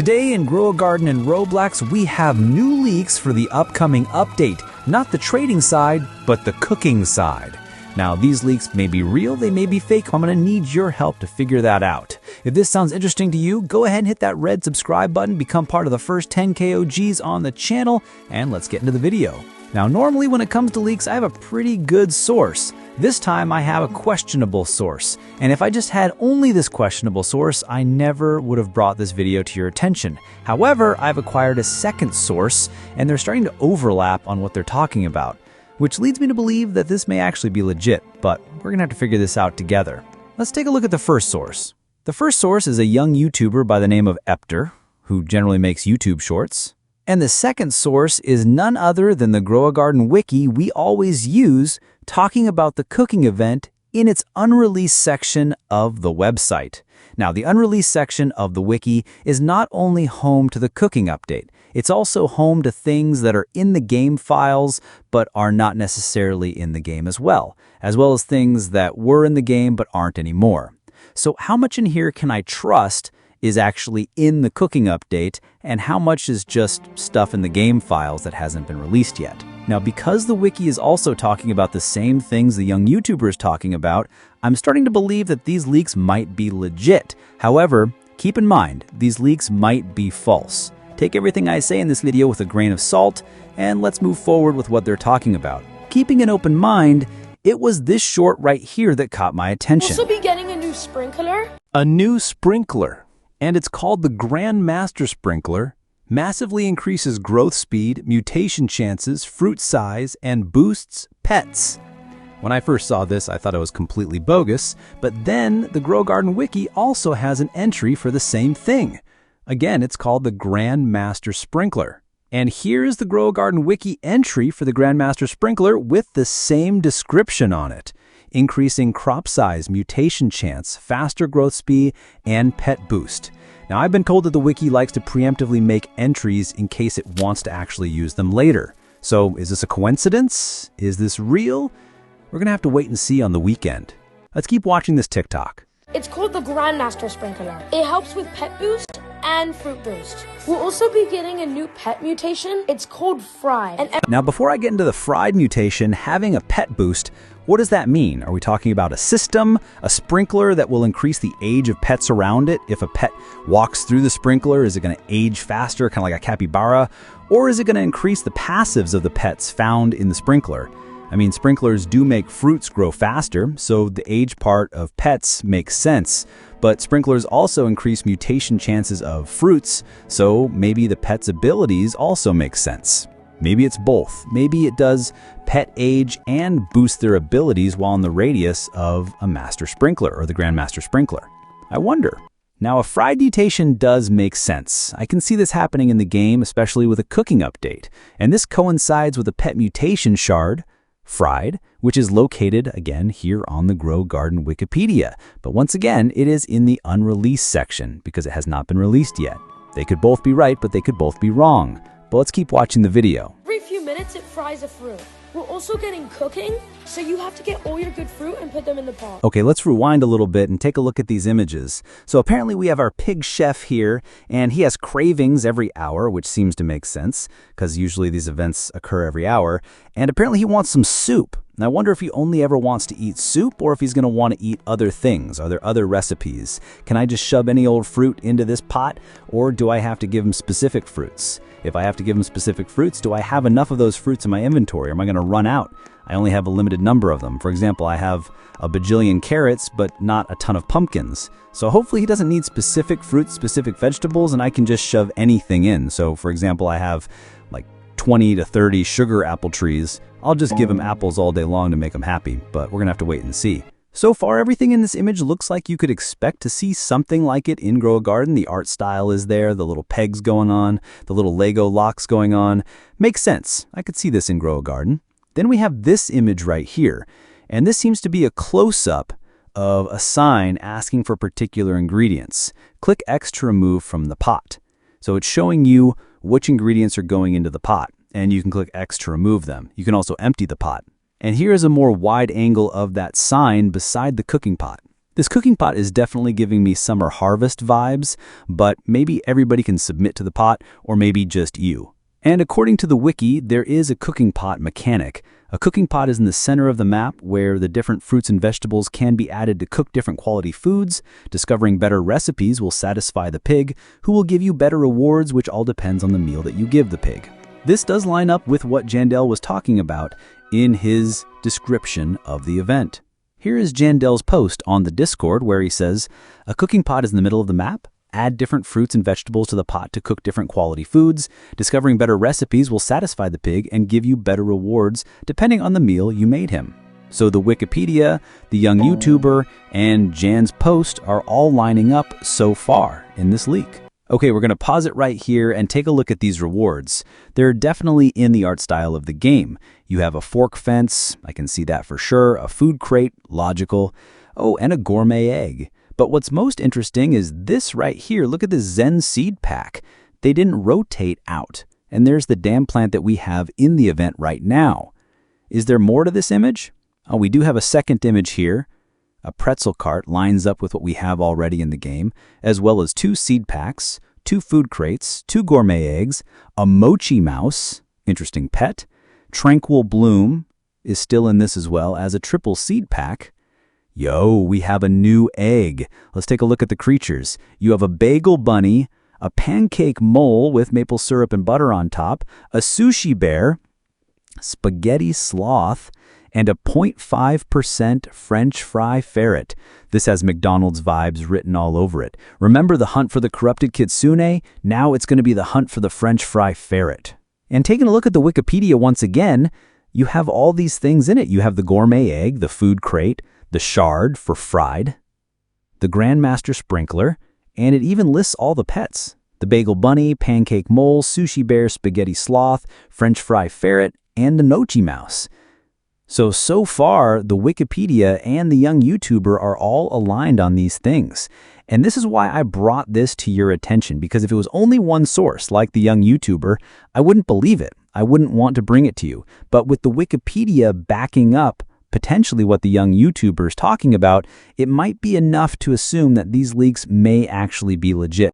Today in Grow a Garden and Roblox, we have new leaks for the upcoming update. Not the trading side, but the cooking side. Now, these leaks may be real, they may be fake. I'm going to need your help to figure that out. If this sounds interesting to you, go ahead and hit that red subscribe button, become part of the first 10 KOGs on the channel, and let's get into the video. Now, normally when it comes to leaks, I have a pretty good source. This time I have a questionable source. And if I just had only this questionable source, I never would have brought this video to your attention. However, I've acquired a second source, and they're starting to overlap on what they're talking about, which leads me to believe that this may actually be legit, but we're gonna have to figure this out together. Let's take a look at the first source. The first source is a young YouTuber by the name of Epter, who generally makes YouTube shorts. And the second source is none other than the Grow a Garden wiki we always use, talking about the cooking event in its unreleased section of the website. Now, the unreleased section of the wiki is not only home to the cooking update, it's also home to things that are in the game files but are not necessarily in the game as well as things that were in the game but aren't anymore. So how much in here can I trust is actually in the cooking update, and how much is just stuff in the game files that hasn't been released yet? Now, because the wiki is also talking about the same things the young YouTuber is talking about, I'm starting to believe that these leaks might be legit. However, keep in mind, these leaks might be false. Take everything I say in this video with a grain of salt, and let's move forward with what they're talking about. Keeping an open mind, it was this short right here that caught my attention. We'll also be getting a new sprinkler. A new sprinkler. And it's called the Grandmaster Sprinkler. Massively increases growth speed, mutation chances, fruit size, and boosts pets. When I first saw this, I thought it was completely bogus, but then the Grow Garden Wiki also has an entry for the same thing. Again, it's called the Grandmaster Sprinkler. And here's the Grow Garden Wiki entry for the Grandmaster Sprinkler with the same description on it. Increasing crop size, mutation chance, faster growth speed, and pet boost. Now, I've been told that the wiki likes to preemptively make entries in case it wants to actually use them later. So, is this a coincidence? Is this real? We're gonna have to wait and see on the weekend. Let's keep watching this TikTok. It's called the Grandmaster Sprinkler. It helps with pet boost and fruit boost. We'll also be getting a new pet mutation. It's called Fried. Now, before I get into the Fried mutation, having a pet boost, what does that mean? Are we talking about a system, a sprinkler that will increase the age of pets around it? If a pet walks through the sprinkler, is it going to age faster, kind of like a capybara? Or is it going to increase the passives of the pets found in the sprinkler? I mean, sprinklers do make fruits grow faster, so the age part of pets makes sense. But sprinklers also increase mutation chances of fruits, so maybe the pet's abilities also make sense. Maybe it's both. Maybe it does pet age and boost their abilities while in the radius of a master sprinkler or the Grandmaster Sprinkler. I wonder. Now, a Fried mutation does make sense. I can see this happening in the game, especially with a cooking update. And this coincides with a pet mutation shard, Fried, which is located, again, here on the Grow Garden Wikipedia. But once again, it is in the unreleased section because it has not been released yet. They could both be right, but they could both be wrong. But let's keep watching the video. Every few minutes, it fries a fruit. We're also getting cooking, so you have to get all your good fruit and put them in the pot. Okay, let's rewind a little bit and take a look at these images. So apparently we have our pig chef here, and he has cravings every hour, which seems to make sense, because usually these events occur every hour. And apparently he wants some soup. And I wonder if he only ever wants to eat soup or if he's going to want to eat other things. Are there other recipes? Can I just shove any old fruit into this pot, or do I have to give him specific fruits? If I have to give him specific fruits, do I have enough of those fruits in my inventory? Or am I going to run out? I only have a limited number of them. For example, I have a bajillion carrots, but not a ton of pumpkins. So hopefully he doesn't need specific fruits, specific vegetables, and I can just shove anything in. So for example, I have like 20 to 30 sugar apple trees. I'll just give him apples all day long to make him happy, but we're going to have to wait and see. So far, everything in this image looks like you could expect to see something like it in Grow a Garden. The art style is there, the little pegs going on, the little Lego locks going on. Makes sense. I could see this in Grow a Garden. Then we have this image right here, and this seems to be a close-up of a sign asking for particular ingredients. Click X to remove from the pot. So it's showing you which ingredients are going into the pot, and you can click X to remove them. You can also empty the pot. And here is a more wide angle of that sign beside the cooking pot. This cooking pot is definitely giving me summer harvest vibes, but maybe everybody can submit to the pot, or maybe just you. And according to the wiki, there is a cooking pot mechanic. A cooking pot is in the center of the map where the different fruits and vegetables can be added to cook different quality foods. Discovering better recipes will satisfy the pig, who will give you better rewards, which all depends on the meal that you give the pig. This does line up with what Jandel was talking about in his description of the event. Here is Jandel's post on the Discord where he says, "A cooking pot is in the middle of the map. Add different fruits and vegetables to the pot to cook different quality foods. Discovering better recipes will satisfy the pig and give you better rewards depending on the meal you made him." So the Wikipedia, the young YouTuber, and Jan's post are all lining up so far in this leak. Okay, we're going to pause it right here and take a look at these rewards. They're definitely in the art style of the game. You have a fork fence, I can see that for sure, a food crate, logical, oh, and a gourmet egg. But what's most interesting is this right here. Look at this Zen seed pack. They didn't rotate out. And there's the damn plant that we have in the event right now. Is there more to this image? Oh, we do have a second image here. A pretzel cart lines up with what we have already in the game, as well as 2 seed packs, 2 food crates, 2 gourmet eggs, a mochi mouse, interesting pet. Tranquil Bloom is still in this as well as a triple seed pack. Yo, we have a new egg. Let's take a look at the creatures. You have a bagel bunny, a pancake mole with maple syrup and butter on top, a sushi bear, spaghetti sloth, and a 0.5% French fry ferret. This has McDonald's vibes written all over it. Remember the hunt for the corrupted kitsune? Now it's going to be the hunt for the French fry ferret. And taking a look at the Wikipedia once again, you have all these things in it. You have the gourmet egg, the food crate, the shard for fried, the Grandmaster sprinkler, and it even lists all the pets. The bagel bunny, pancake mole, sushi bear, spaghetti sloth, French fry ferret, and the mochi mouse. So far, the Wikipedia and the young YouTuber are all aligned on these things. And this is why I brought this to your attention, because if it was only one source, like the young YouTuber, I wouldn't believe it. I wouldn't want to bring it to you. But with the Wikipedia backing up potentially what the young YouTuber is talking about, it might be enough to assume that these leaks may actually be legit.